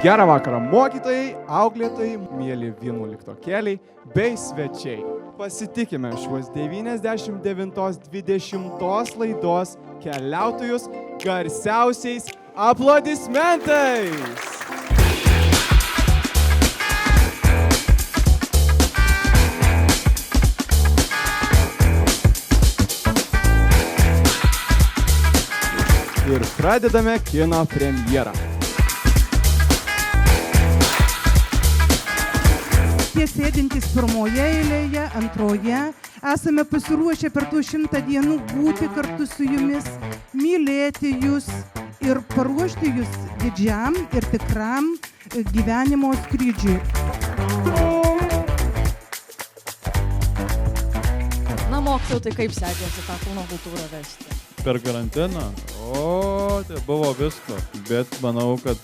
Gerą vakarą mokytojai, auklėtojai, mėly 11-keliai bei svečiai. Pasitikime šiuos 99-20 laidos keliautojus garsiausiais aplodismentais. Ir pradedame kino premjerą. Tie sėdintys pirmoje eilėje, antroje, esame pasiruošę per tų 100 dienų būti kartu su jumis, mylėti jūs ir paruošti jūs didžiam ir tikram gyvenimo skrydžiui. Na, mokytojau, tai kaip sekėsi tą kūno kultūrą vesti? Per karantiną? Tai buvo visko, bet manau, kad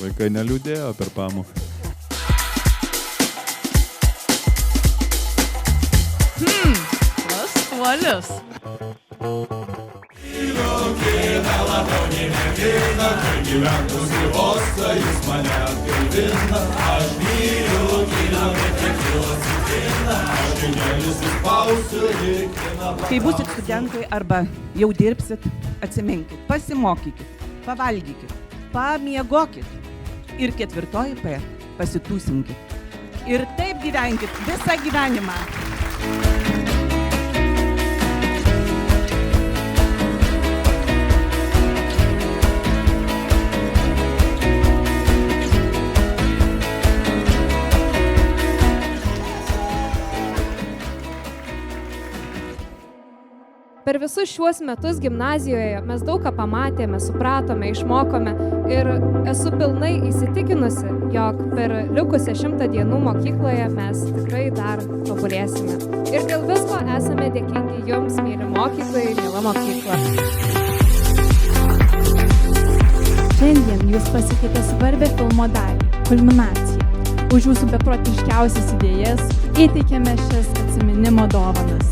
vaikai neliūdėjo per pamoką. Prastuolis. Kai būsit studentai arba jau dirbsit, atsiminkit, pasimokykit, pavalgykit, pamiegokit ir 4 P – pasitūsinkit. Ir taip gyvenkit visą gyvenimą. Per visus šiuos metus gimnazijoje mes daug ką pamatėme, supratome, išmokome ir esu pilnai įsitikinusi, jog per likusią 100 dienų mokykloje mes tikrai dar tobulėsime. Ir dėl visko esame dėkingi jums, myli mokytojai, myla mokykla. Šiandien jūs pasiekėte svarbią filmo dalį – kulminaciją. Už jūsų beprotiškiausias idėjas įteikėme šias atsiminimo dovanas.